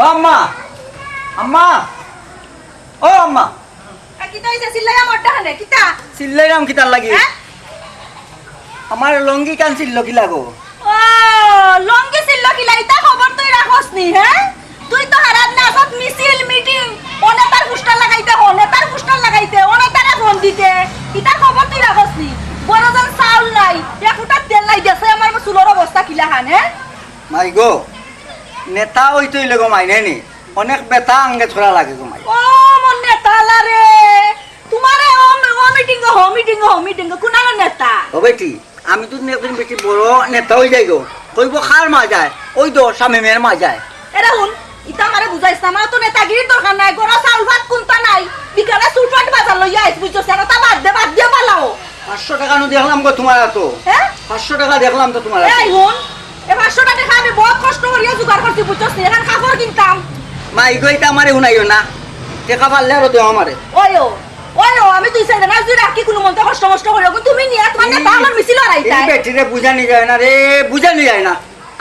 ও আম্মা আম্মা ও আম্মা কিতা হইছে চিল্লাইয়া মড্ডা হানে কিতা চিল্লাইরাম কিতার লাগি আমার লঙ্গি কান চিল্ল কি লাগো ও লঙ্গি চিল্ল কি লাইতা খবর তুই রাখস নি হ্যাঁ তুই তো হারাত না সব মিছিল মিটিং ওনে তার পোস্টার লাগাইতে ওনে তার পোস্টার লাগাইতে ওনে তারে ফোন দিতে কিতা খবর তুই রাখস নি বড়জন চাউল নাই এক ফুটা তেল নাই দেছে আমার চুলোর অবস্থা কিলা হান হ্যাঁ মাই গো নেতা হইতই লগো মাইনে নি অনেক বেতা আঙ্গে ছড়া লাগে গো মাই ও মন নেতা লারে তোমারে ও মিটিং কোনার নেতা ও বেটি আমি তো একদিন বেটি বড় নেতা হই যাই গো কইব খার মা যায় ওই তো শামিমের মা যায় এরা হুন ইতা আমারে বুঝাইছ না আমার তো নেতাগিরির দরকার নাই গড়া চাউল ভাত কোনটা নাই বিকালে সুটপাট বাজার লইয়া আইস বুঝছো সেটা তা বাদ দিয়ে পালাও 500 টাকা নো দেখলাম গো তোমার তো হ্যাঁ 500 টাকা দেখলাম তো তোমার এই হুন এ 500 টাকা আমি বহুত কষ্ট করিয়া জোগাড় করছি বুঝছো এখন কাপড় কিনতাম মাই গো এটা আমারে শুনাইও না টাকা পারলে আর দেও আমারে ওয়ো আমি তুই চাই না তুই রাখি কোনো মন্তে কষ্ট করিও তুমি নিয়া তোমার নেতা আমার মিছিল হারাইতা এই বেটিরে বুঝানি যায় না রে বুঝানি যায় না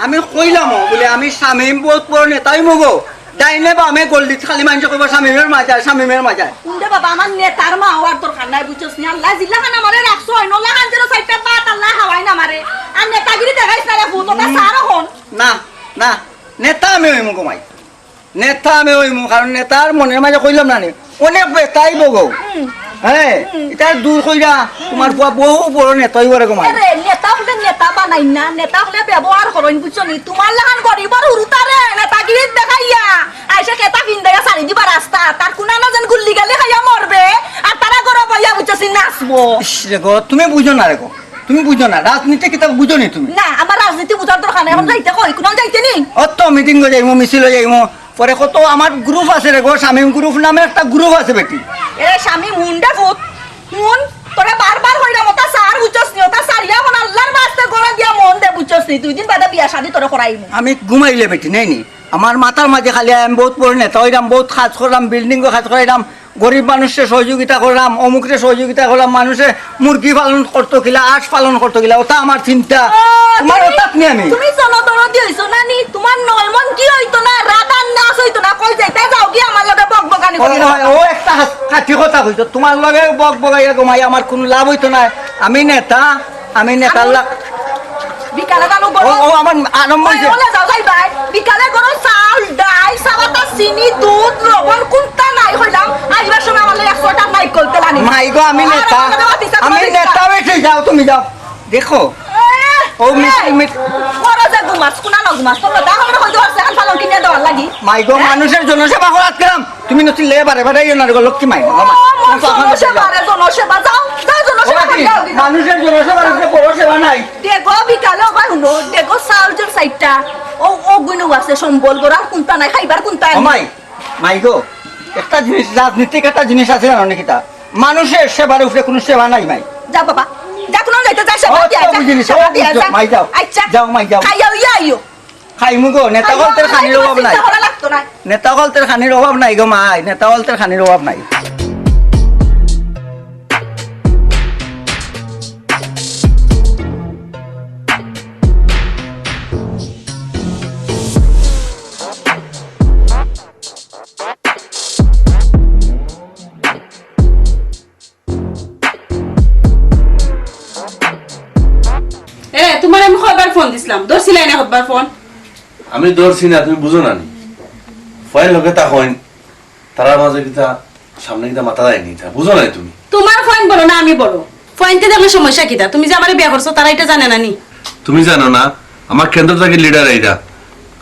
আমি কইলাম বলে আমি শামিম বহুত বড় নেতাই মগো ডাইনে বা আমি গল্লি খালি মানুষ কইব শামিমের মা যায় উন্ডে বাবা আমার নেতার মা হওয়ার দরকার নাই বুঝছস নি আল্লাহ জিল্লা খান আমারে রাখছো হয় নলা খান যেন সাইডটা বাত আল্লাহ হাওয়াই না মারে আর নেতাগিরি দেখাইছ না রে ভূতটা সারা হন না নেতা আমি হইমু গো মাই নেতা আমি হইমু কারণ নেতার মনের মাঝে কইলাম না নি অনেক বেতাই বগো হ্যাঁ এটা দূর কইরা তোমার বুয়া বহু বড় নেতা হইব রে গো মাই আরে নেতা হলে নেতা বানাই না নেতা হলে ব্যবহার করইন বুঝছো নি তোমার লাগান গরিবর হুরুতারে নেতাগিরি দেখাইয়া আইসা কেতা পিন দেয়া সারি দিবা রাস্তা তার কোনা না যেন গুল্লি গেলে খাইয়া মরবে আর তারা গরব হইয়া বুঝছস নাচবো ইস রে গো তুমি বুঝো না রে গো তুমি বুঝো না রাজনীতি কিতা বুঝো নি তুমি না আমার রাজনীতি বুঝার দরকার নাই এখন যাইতে কই কোন যাইতে নি অত মিটিং গো যাইমু মিছিল যাইমু পরে কত আমার গ্রুপ আছে রে গো শামিম গ্রুপ নামে একটা গ্রুপ আছে বেটি এ স্বামী মুন্ডা ভূত মুন তোরা বারবার হইরা মতা সার বুঝছস নি ওটা সারিয়া কোন আল্লাহর বাস্তে গড়া দিয়া মন দে বুঝছস নি দুই দিন বাদে বিয়া শাদি তোরা করাইমু আমি ঘুমাইলে বেটি নাই নি আমার মাথার মাঝে খালি আমি বহুত বড় নেতা হইলাম বহুত কাজ করলাম বিল্ডিং কাজ করাইলাম গরিব মানুষের সহযোগিতা করলাম অমুকের সহযোগিতা করলাম মানুষে মুরগি পালন করতো কিলা আঁশ পালন করতো কিলা ওটা আমার চিন্তা তোমার ওটাত নি আমি তুমি জনদরদি হইছো না নি তোমার নয়মন কি হইতো না রাতান নাচ হইতো না কই যাইতা যাও কি আমার লগে বকবকানি করি ও একটা কাঠি কথা কইতো তোমার লগে বক বকাইয়া ঘুমাই আমার কোনো লাভ হইতো না আমি নেতার লাগ বিকালে জানো ও আমার আরম্ভ হইছে বলে যাও যাই ভাই বিকালে গরো চাউল ডাই সাবাতা চিনি দুধ লবণ কোনটা নাই হইলাম আইবার সময় আমার 100 টাকা নাই কইতে লানি মাই গো আমি নেতা বেঠে যাও তুমি যাও দেখো ও মিট বড় যে ঘুমাস কোনা না ঘুমাস তোর দা আমরা কই দরছে এখন ফালন কিনে দেওয়ার লাগি মাই গো মানুষের জনসেবা করাত গেলাম তুমি নতি লে বারে বারে ইও না গো লক্ষ্মী মাই জনসেবা যাও জনসেবা মানুষের জনসেবা রে বড় সেবা নাই দেখো বিকালে ওবা হুনো দেখো সাউজের সাইডটা ও গুইনো আছে সম্বল গোরা কোনটা নাই খাইবার কোনটা মাই গো একটা জিনিস রাজনীতিক একটা জিনিস আছে জানো নাকি তা মানুষের সেবার উপরে কোনো সেবা নাই মাই যা বাবা যা কোন যাইতে যা সেবা দিয়া যা মাই যাও আচ্ছা যাও মাই যাও খাইয়াও ইয়া খাইমু গো নেতা গলতের খানির অভাব নাই নেতা গলতের খানির অভাব নাই গো মাই নেতা গলতের খানির অভাব নাই তোমার আমি কয়বার ফোন দিছিলাম ধরছিলাই না কতবার ফোন আমি ধরছি না তুমি বুঝো না নি ফয়েল লোকে তা হইন তারা মাঝে কিতা সামনে কিতা মাথা দেয়নি তা বুঝো না তুমি তোমার ফোন বলো না আমি বলো ফোনতে দেখলে সমস্যা কিতা তুমি যে আমারে বিয়ে করছো তারা এটা জানে না নি তুমি জানো না আমার কেন্দ্র থেকে লিডার এইটা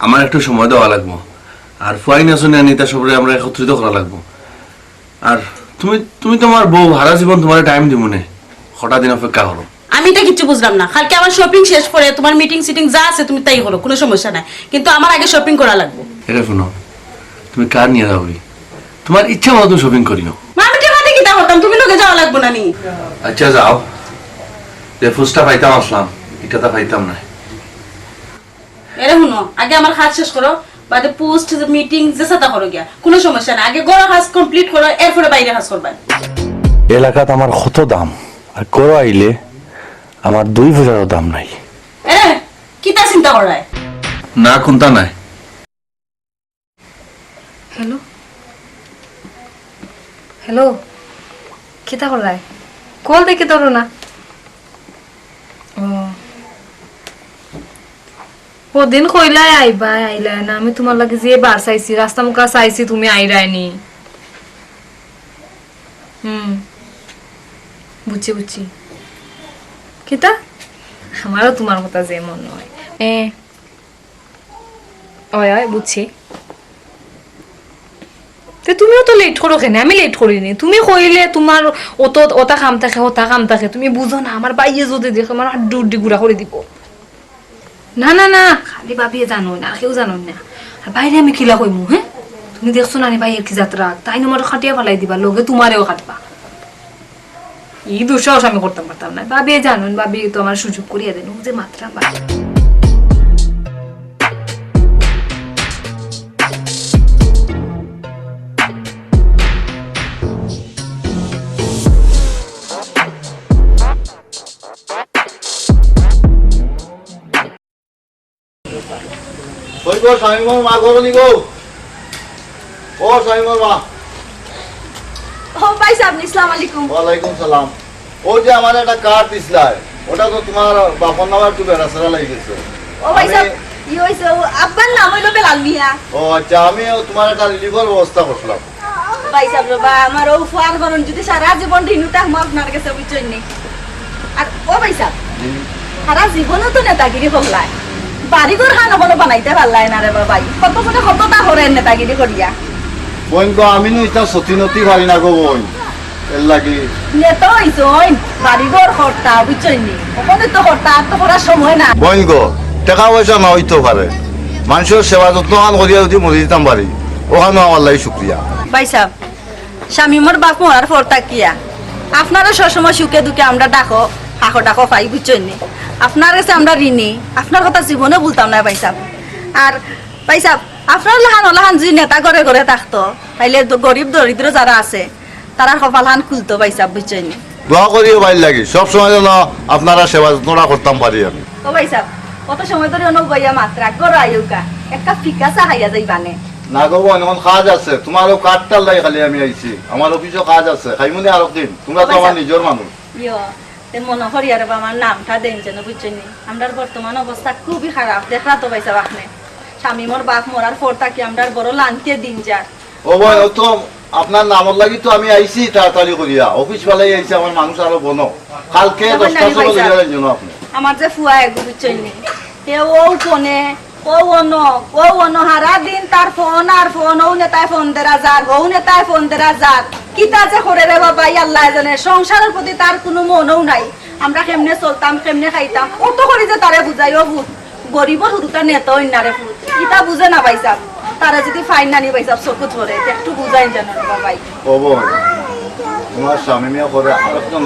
আমার একটু সময় দেওয়া লাগবো আর ফয়েন আসনে নিতা সবরে আমরা একত্রিত করা লাগবো আর তুমি তোমার বউ হারা জীবন তোমার টাইম দিব না হঠাৎ দিন অপেক্ষা করো আমি এটা কিছু বুঝলাম না কালকে আমার শপিং শেষ করে তোমার মিটিং সিটিং যা আছে তুমি তাই করো কোনো সমস্যা নাই কিন্তু আমার আগে শপিং করা লাগবে এটা শুনো তুমি কার নিয়ে যাবি তোমার ইচ্ছা মতো শপিং করিও আমি টাকাতে কিটা করতাম তুমি লোকে যাওয়া লাগবে না নি আচ্ছা যাও যে ফুসটা পাইতাম আসলাম এটা তা পাইতাম না এরে শুনো আগে আমার কাজ শেষ করো বাদে পোস্ট মিটিং যে সাথে করো গিয়া কোনো সমস্যা নাই আগে গড়া কাজ কমপ্লিট করো এরপরে বাইরে কাজ করবা এলাকাত আমার কত দাম আর করো আইলে আমার 2 পয়সারও দাম নাই কিতা চিন্তা করায় না কোনটা নাই হ্যালো হ্যালো কিতা করায় কল দেখে ধরো না ও দিন কইলাই আইবা আইলাই না আমি তোমার লাগে যে বার চাইছি রাস্তা মুখা চাইছি তুমি আইরাইনি বুঝছি বুঝছি কিতা আমারও তোমার কথা যে মন হয় ওই ওই বুঝছি তুমিও তো লেট করো কেন আমি লেট করিনি তুমি কইলে তোমার ওটা কাম থাকে ওটা কাম থাকে তুমি বুঝো না আমার বাইয়ে যদি দেখো আমার হাড্ডি উড্ডি গুড়া করে দিব না না না খালি ভাবিয়ে জানো না কেউ জানো না আর বাইরে আমি কিলা কইমু হ্যাঁ তুমি দেখছো না ভাইয়ের কি যাত্রা তাই আমার খাটিয়া ফেলাই দিবা লগে তোমারেও কাটবা এই দুঃসাহস আমি করতে পারতাম না ভাবিয়ে জানো ভাবি তো আমার সুযোগ করিয়া দেন যে মাত্রা বা ওই গো স্বামীমর মা গরনি গো ও স্বামীমর মা ও ভাই সাহেব আসসালামু আলাইকুম ওয়ালাইকুম সালাম ও যে আমার একটা কার্ড দিছিলাই ওটা তো তোমার বাপর নামে একটু বেড়াচেরা লাগি গেছে ও ভাই সাহেব ই হইছে আব্বার নাম হইলো বেলাল মিয়া ও আচ্ছা আমি তোমার একটা রিলিফের ব্যবস্থা করছিলাম ভাই সাহেব বা আমার ও ফুয়ার করুন যদি সারা জীবন দিনুতে আমার আপনার কাছে বুঝছেন নি আর ও ভাই সাহেব সারা জীবনও তো নেতাগিরি করলাই বাড়িঘর খান হলো বানাইতে পারলাই না রে ভাই কতটা হরেন নেতাগিরি করিয়া বোন গো আমি নো এটা সতীনতি পারি না গো বোন এর লাগি নেতা হইছই বাড়িঘর হরতা বুঝছেন নি ওখানে তো হরতা আর তো করার সময় না বোন গো টাকা পয়সা না হইতে পারে মানুষের সেবা যত্ন করিয়া যদি মরি দিতাম পারি ওখানেও আমার লাগি শুক্রিয়া ভাই সাহেব স্বামীমর বাপ মরার পর তাকিয়া আপনারা সবসময় সুখে দুঃখে আমরা ডাকো ডাকো পাই বুঝছেন নি আপনার কাছে আমরা ঋণী আপনার কথা জীবনে বলতাম না ভাই সাহেব আর ভাই সাহেব আপনার লাহান যদি নেতা ঘরে ঘরে থাকতো তাইলে গরিব দরিদ্র যারা আছে তারা কপালহান খুলতো ভাই সাহেব বুঝছেন নি দোয়া করিও বাইর লাগি সবসময় যেন আপনারা সেবা যত্নটা করতাম পারি আমি ও ভাই সাহেব কত সময় ধরে অনেক বইয়া মাত্রা গড় আয়ুকা একটা ফিকা চাহাইয়া যাইবানে না গো বোন এখন কাজ আছে তোমারও কার্ডটার লাগে খালি আমি আইছি আমার অফিসও কাজ আছে খাইমুনি আর দিন তোমরা তো আমার নিজের মানুষ ইয়ো তে মনে করি আর আমার নামটা দেন যেন বুঝছেন নি আমরা বর্তমান অবস্থা খুবই খারাপ দেখা তো পাইছা আপনি স্বামী মোর বাপ মরার পর থাকি আমরা বড় লান্তিয়ে দিন যার ও বোন ও তো আপনার নামর লাগি তো আমি আইছি তাড়াতাড়ি করিয়া অফিস বেলায় আইছি আমার মানুষ আরো বনো কালকে 10টা সময় দিলেন জন্য আপনি আমার যে ফুয়া এগু বুঝছেন নি তে ও কোনে ও অনো হারা দিন তার ফোন আর ফোন ও নেতায় ফোন দেরা যার ও নেতায় ফোন দেরা যার কিতা যে করে রে বাবা আল্লাহ জানে সংসারের প্রতি তার কোনো মনও নাই আমরা কেমনে চলতাম কেমনে খাইতাম ও তো করি যে তারে বুঝাই ও ভূত গরিবর হুরুটা নেতা অন্যারে ভূত কিতা বুঝে না পাইছাম তারা যদি ফাইন নানি পাইছাম চকু ধরে একটু বুঝাই জানো বাবাই ও বোন তোমার স্বামী মেয়ে করে আরেকজন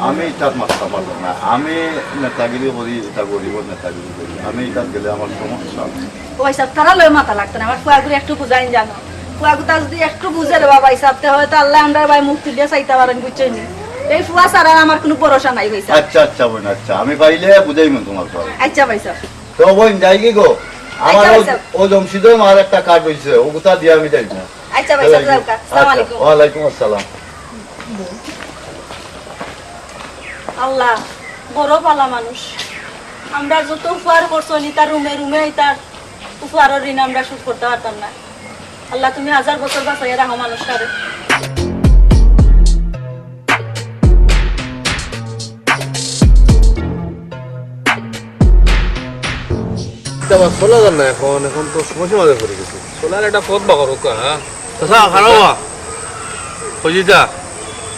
আমি তার মাথা পারলাম না আমি নেতাগিরি করি এটা গরিবর নেতাগিরি করি আমি তার গেলে আমার সমস্যা ওই সব তারা লয় মাথা লাগতো না আমার ফুয়াগুলো একটু বুঝাই জানো ফুয়াগুতা যদি একটু বুঝে রে বাবা হিসাব তে হয়তো আল্লাহ আমরা ভাই মুখ তুলিয়া চাইতে পারেন বুঝছেন এই ফুয়া ছাড়া আমার কোনো ভরসা নাই ভাই আচ্ছা আচ্ছা বোন আচ্ছা আমি পাইলে বুঝাইমু তোমার পরে আচ্ছা ভাই সাহেব তো বোন যাই কি গো আমার আচ্ছা, ভাই সাহেব। ও জমশিদের মার একটা কার্ড হইছে ও কোথা দিয়ে আমি যাই না আচ্ছা ভাই সাহেব যাও কা আসসালামু আলাইকুম ওয়ালাইকুম আসসালাম আল্লাহ বড় পালা মানুষ আমরা যত উপহার করছি তার রুমে রুমে তার উপহারের ঋণ আমরা শোধ করতে পারতাম না আল্লাহ তুমি 1000 বছর বাঁচাইয়া রাখো মানুষটারে চলে যান না এখন এখন তো সময় মাঝে পড়ে গেছে সোলার একটা পথ বা করো হ্যাঁ চাচা খারাপ হজিতা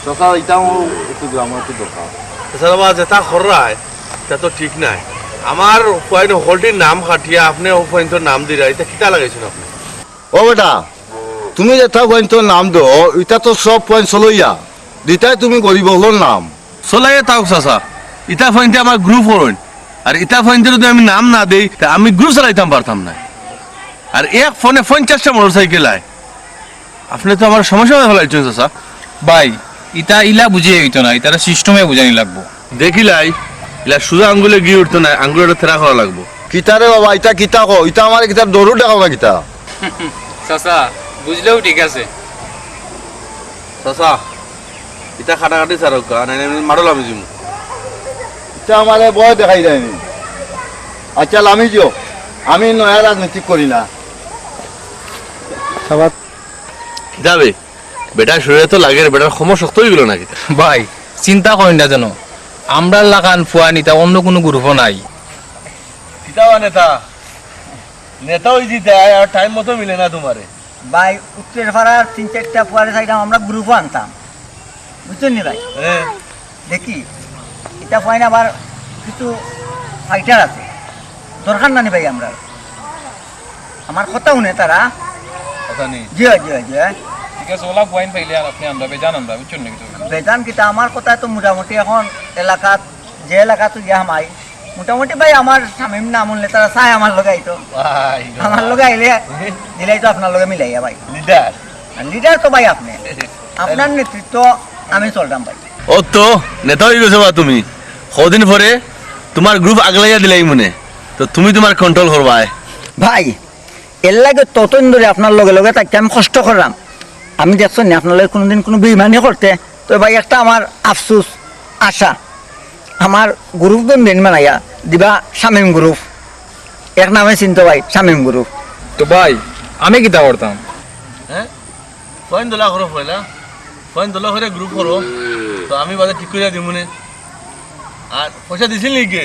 চাচা এটাও একটু গ্রামের একটু দরকার চাচা বাবা যেটা খররায় তা তো ঠিক নাই আমার পয়েন্ট হোল্ডির নাম কাটিয়া আপনি পয়েন্টের নাম দিরা এটা কিতা লাগাইছেন আপনি ও বেটা তুমি যেটা পয়েন্টের নাম দো এটা তো সব পয়েন্ট চলইয়া দুইটাই তুমি গরিব হলোর নাম চলাই তাও চাচা ইটা পয়েন্টে আমার গ্রুপ হইন আর ইটা পয়েন্টে যদি আমি নাম না দেই তা আমি গ্রুপ চালাইতাম পারতাম না আর এক ফোনে 50টা মোটর সাইকেল আয় আপনি তো আমার সমস্যা হয়ে ফেলাইছেন চাচা ভাই ইটা ইলা বুঝিয়ে হইতো না ইটার সিস্টেমে বুঝানি লাগবো দেখিলাই ইলা সুজা আঙ্গুলে গিয়ে উঠতো না আঙ্গুলের থেরা করা লাগবো কিতা রে বাবা এটা কিতা কো এটা আমার কিতা দরু দেখাও না কিতা চাচা বুঝলেও ঠিক আছে। চাচা এটা খাটাখাটি ছাড়ক মারল আমি জিমু। এটা আমার বয় দেখাই যায়নি। আচ্ছা আমি যো আমি নয়া রাজনীতি করি না। যাবে বেটার শরীরে তো লাগে রে, বেটার সময় শক্ত হয়ে গেল নাকি? ভাই চিন্তা করেন না যেন, আমরা লাগান ফুয়া নিতা অন্য কোনো গ্রুপ নাই। কিতাবা নেতা নেতা ওই দিতে আর টাইম মতো মিলে না তোমারে। ভাই উত্তরের পাড়ার 3-4টা পরে চাইলাম আমরা গ্রুপও আনতাম, বুঝছেন নি ভাই? হ্যাঁ দেখি এটা পয়েন্ট আবার কিছু ফাইটার আছে, দরকার নানি ভাই আমরা আমার কথা শুনে তারা। কথা নেই, জি জি জি ঠিক আছে। ওলা পয়েন্ট পাইলে আর আপনি আমরা বেজান আমরা বুঝছেন নাকি? বেদান কিতা আমার কথা তো মোটামুটি এখন এলাকাত যে এলাকাত গিয়া হামাই মোটামুটি ভাই আমার স্বামী না মনলে তারা চাই আমার লগে আইতো, ভাই আমার লগে আইলে দিলাই তো আপনার লগে মিলাইয়া ভাই। লিডার লিডার তো ভাই আপনি, আপনার নেতৃত্ব আমি চলতাম ভাই। ও তো নেতা হয়ে গেছো বা তুমি। কদিন পরে তোমার গ্রুপ আগলাইয়া দিলাই মনে, তো তুমি তোমার কন্ট্রোল করবা। ভাই এর লাগে ততদিন ধরে আপনার লগে লগে তাকে আমি কষ্ট করলাম, আমি দেখছেন না আপনার লগে কোনোদিন কোনো বেইমানি করতে। তো ভাই একটা আমার আফসোস আশা, আমার গ্রুপ দিন বানাইয়া দিবা শামীম গ্রুপ, এক নামে চিনতো ভাই শামীম গ্রুপ। তো ভাই আমি কিতা করতাম? হ্যাঁ পয়েন্ট দোলা করো পয়লা, পয়েন্ট দোলা করে গ্রুপ করো, তো আমি বাদে ঠিক করে দিব মনে। আর পয়সা দিছিল নাকি?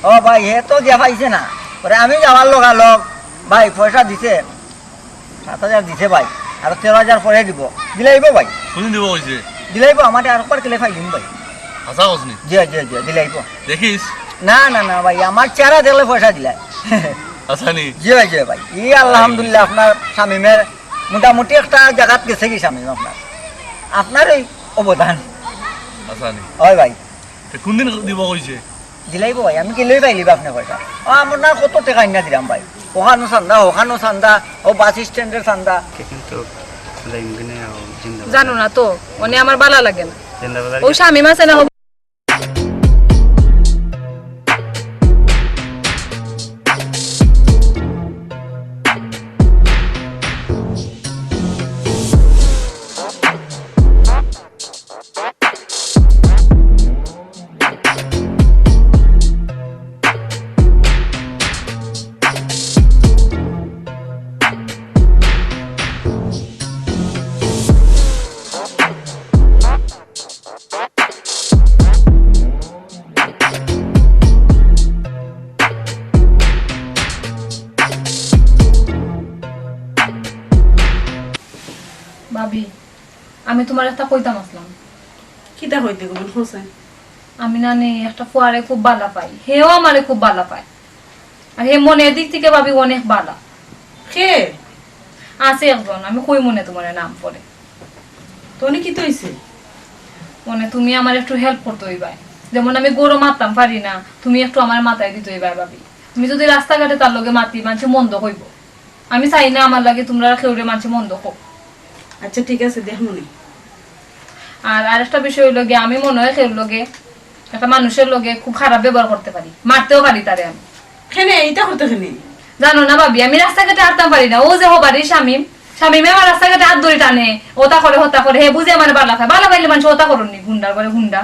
ও ভাই হে তো দিয়া পাইছে না, পরে আমি যাওয়ার লগালগ ভাই পয়সা দিছে 7,000 দিছে ভাই, আর 13,000 পরে দিব, দিলাইব ভাই কোনদিন দিব কইছে? দিলাইব, আমার আর একবার কেলে ফাইলিম ভাই। হাসা কসনি জি জি জি দিলাইব। দেখিস না না না ভাই আমার চেহারা দেখলে পয়সা দিলাই। হাসানি জি ভাই জি ভাই, ই আলহামদুলিল্লাহ আপনার শামীমের মোটামুটি একটা জায়গাত গেছে কি শামীম আপনার, আপনার এই অবদান হাসানি হয় ভাই। কোনদিন দিব কইছে? দিলাইব ভাই, আমি কেলেই পাইলিব আপনি পয়সা। ও আমার না কত টাকা না দিলাম ভাই, ওখানো চান্দা ওখানো চান্দা, ও বাস স্ট্যান্ডের চান্দা। জানো না তো মানে আমার ভালো লাগে না, ও স্বামী মাসে না ভাবি, আমি তোমার একটা কইতাম আসলাম। কিতা হইতে গো হোসেন? আমি না নে একটা ফুয়ারে খুব বালা পাই, হেও আমারে খুব বালা পায়, আর হে মনের দিক থেকে ভাবি অনেক বালা। কে আছে একজন, আমি কই মনে তোমার নাম পরে। তোনি কি তৈছে? মনে তুমি আমার একটু হেল্প করতে হইবাই, যেমন আমি গরু মারতাম পারি না, তুমি একটু আমার মাথায় দিতে হইবাই ভাবি। তুমি যদি রাস্তাঘাটে তার লগে মাতি মানুষে মন্দ হইব, আমি চাই না আমার লাগে তোমরা কেউরে মানুষে মন্দ হোক। আচ্ছা ঠিক আছে দেখ মনে। আর আরেকটা বিষয় হইল গিয়ে আমি মনে হয় কেউ লগে একটা মানুষের লগে খুব খারাপ ব্যবহার করতে পারি, মারতেও পারি তারে আমি। খেনে এইটা করতে খেনে জানো না ভাবি, আমি রাস্তাঘাটে হাঁটতাম পারি না, ও যে হবারি স্বামী স্বামীমে আমার রাস্তাঘাটে হাত ধরে টানে, ওটা করে হতা করে, হে বুঝে আমার বালা খায়, বালা পাইলে মানুষ ওটা করুন নি, গুন্ডার করে গুন্ডা।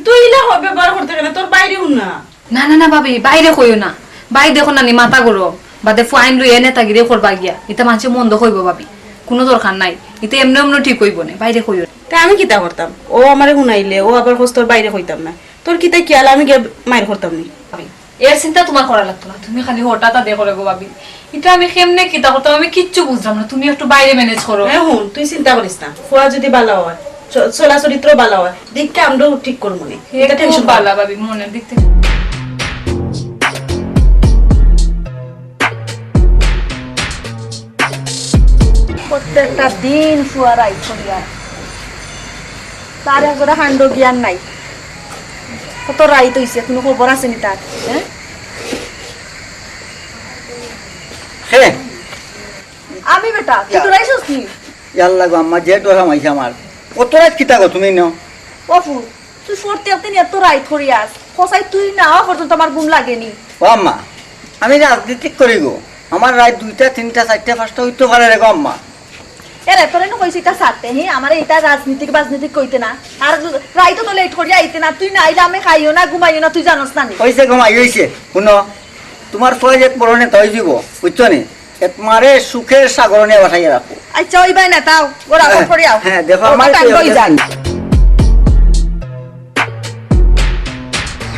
তুই ইলা ব্যবহার করতে খেনে তোর বাইরে হুন না। না না না ভাবি, বাইরে কইও না, বাইরে দেখো না নি মাথা গরম, বাদে ফাইন লই এনে তাগিরে করবা গিয়া, এটা মানুষে মন্দ হইব ভাবি, কোনো দরকার নাই, এটা এমনি এমনি ঠিক হইব না, বাইরে কইও না। তাই আমি কিতা করতাম? ও আমারে শুনাইলে ও আবার হোস তোর বাইরে হইতাম না, তোর কিতা কিয়াল আমি গিয়ে মায়ের করতাম নি। ভাবি এর চিন্তা তোমার করা লাগতো না, তুমি খালি হঠাৎ আদে করে গো ভাবি, এটা আমি কেমনে কিতা করতাম আমি কিচ্ছু বুঝলাম না, তুমি একটু বাইরে ম্যানেজ করো। হ্যাঁ হুন, তুই চিন্তা করিস না, ফুয়া যদি বালা হয় চলা চরিত্র বালা হয় দিকটা আমরাও ঠিক করবো নি, এটা টেনশন খুব ভালো ভাবি মনের দিক থেকে। প্রত্যেকটা দিন ফুয়ারাই করিয়া তার একজোড়া হান্ড জ্ঞান নাই, কত রাইত হইছে কোনো খবর আছে নি তার? হ্যাঁ হে আমি বেটা তুই তো রাইছস নি? ইয়ার লাগো আম্মা যে ডরা মাইছে আমার, কত রাত কিতা গো তুমি নাও। অফু তুই সরতে আপনি এত রাইত করিয়াস, কসাই তুই না হওয়া পর্যন্ত আমার ঘুম লাগেনি। ও আম্মা আমি রাজনীতি করি গো, আমার রাত 2টা 3টা 4টা 5টা হইতে পারে রে গো আম্মা। এরে তোরে নো কইছি তা সাথে হি আমার এটা রাজনীতিক কইতে না আর রাইতো তো লেট করি আইতে না তুই না আইলে আমি খাইও না ঘুমাইও না তুই জানোস না নি হয়েছে ঘুমাই হয়েছে শুনো তোমার প্রজেক্ট পড়নে তৈ দিব বুঝছো নি তোমারে সুখের সাগর নিয়ে বাসাইয়া রাখো আচ্ছা ওই বাই না তাও ওরা হ্যাঁ, করে আও হ্যাঁ, দেখো আমার টাইম কি কই অবস্থা। যান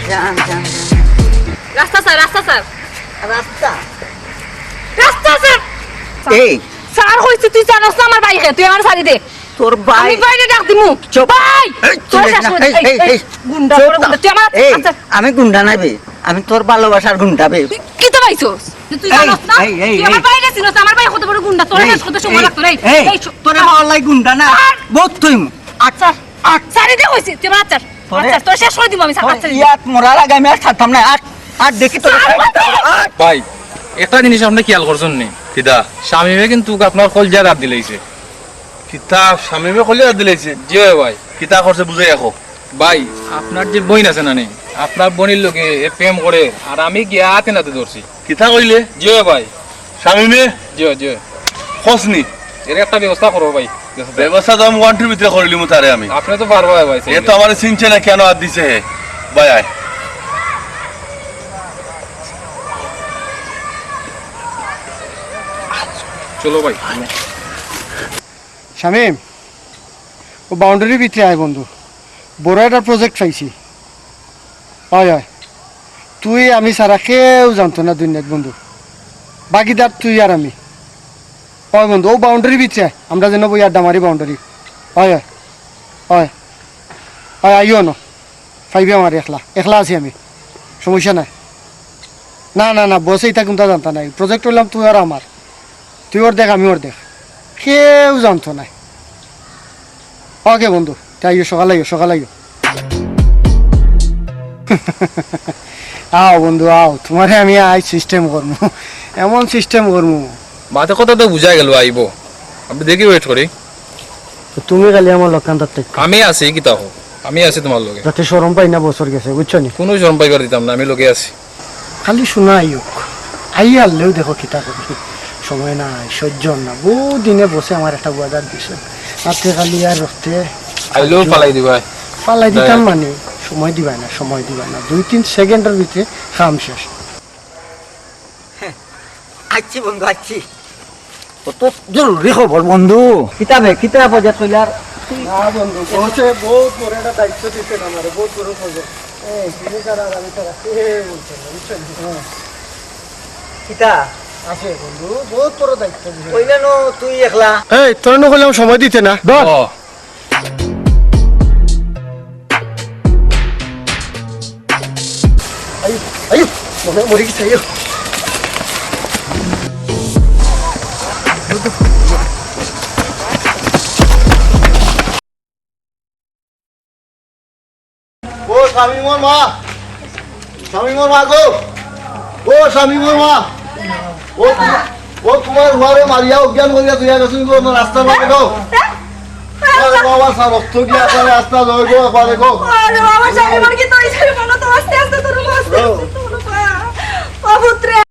জান, জান, রাস্তা স্যার রাস্তা স্যার জান। রাস্তা রাস্তা স্যার এই স্যার কইছে তুই জানোস না আমার বাইকে তুই আমার সারি দে তোর ভাই আমি বাইরে ডাক দিমু চুপ। ভাই এই, তোর চলে শেষ না, করে- এই, এই, এই, এই, গুন্ডা চুপ করে না। গুন্ডা তুই আমার এই, আচ্ছা, আমি গুন্ডা নাইবে আমি তোর ভালোবাসার গুন্ডা বে তুই কি তো পাইছস তুই এই, জানোস না এই, এই, তুই আমার এই। বাইরে ছিলস আমার ভাই কত বড় গুন্ডা তোর শেষ করতে সময় লাগতো রে এই তোরে হওয়ার লাই গুন্ডা না বহুত তুই আচ্ছা সারি দে কইছি তুই আমার আচ্ছা তোরে- আচ্ছা তোর শেষ করে দিব আমি আচ্ছা ইয়াত মরার আগে আমি আর থাকতাম না আর দেখি তোর ভাই একটা জিনিস আপনি খেয়াল করছেন নি কিতা স্বামীমে কিন্তু আপনার কলজা রাত দিলাইছে কিতা স্বামীমে কলে দিলাইছে জি ভাই কিতা করছে বুঝাই রাখো ভাই আপনার যে বোন আছে না নি আপনার বোনের লোকে প্রেম করে আর আমি গিয়া হাতে নাতে ধরছি কিতা কইলে জি ভাই স্বামীমে জি জি খসনি এর একটা ব্যবস্থা করো ভাই ব্যবস্থা তো আমি ওয়ান্টির ভিতরে করিলি তারে আমি আপনি তো পারবো ভাই এ তো আমার চিনছে না কেন আর দিছে হে ভাই আয় চলো ভাই শামিম ও বাউন্ডারির ভিতরে আয় বন্ধু বড় একটা প্রজেক্ট পাইছি হয় হয় তুই আমি সারা কেউ জানতো না দুনিয়াত বন্ধু বাকিদার তুই আর আমি হয় বন্ধু ও বাউন্ডারির ভিতরে আয় আমরা যেন বই আড্ডা মারি বাউন্ডারি হয় হয় হয় হয় আইও ন ফাইবে আমার একলা একলা আছি আমি সমস্যা নাই না না না বসেই থাকুন তা জানতা নাই প্রজেক্ট হইলাম তুই আর আমার তুই ওর দেখ আমি ওর দেখ কেউ জানতো না ওকে বন্ধু তাই সকাল আইও আও বন্ধু আও তোমারে আমি আই সিস্টেম করবো এমন সিস্টেম করবো মাথা কথা তো বুঝাই গেল আইব আপনি দেখি ওয়েট করি তুমি খালি আমার লক্ষান্তার থেকে আমি আছি কি তাও আমি আছি তোমার লগে যাতে সরম পাই না বছর গেছে বুঝছো নি কোনো শরম পাইবার দিতাম না আমি লগে আছি খালি শোনা আইও আই আনলেও দেখো কিতা করি সময় নাই সহ্য না বহু দিনে বসে আমার একটা বাজার দিছে তাতে খালি আর রক্তে আইলেও পালাই দিবাই পালাই দিতাম মানে সময় দিবাই না 2-3 সেকেন্ডের ভিতরে কাম শেষ আচ্ছি বন্ধু আচ্ছি কত জরুরি খবর বন্ধু কিতাবে প্রজেক্ট কইলার না বন্ধু বসে বহুত বড় একটা দায়িত্ব দিতেন আমার বহুত বড় প্রজেক্ট তুমি ছাড়া আর আমি ছাড়া কে বলছে না বুঝছেন কিতা আছে বন্ধু বহুত বড় দায়িত্ব দিছে কইলে নো তুই একলা এই তোর না বললাম সময় দিতে না ও আয়ু মরে গেছে আয়ু ও শামিমর মা গো ও শামিমর মা ও তোমার ঘরে মারিয়া অজ্ঞান করিয়া তুই গেছো রাস্তা পাবে গো বাবা সা রক্ত গিয়া করে রাস্তা লয় গো পারে গো আরে বাবা জানি আমার কি তো এই মনে তো আস্তে আস্তে তোর আস্তে ও পুত্রে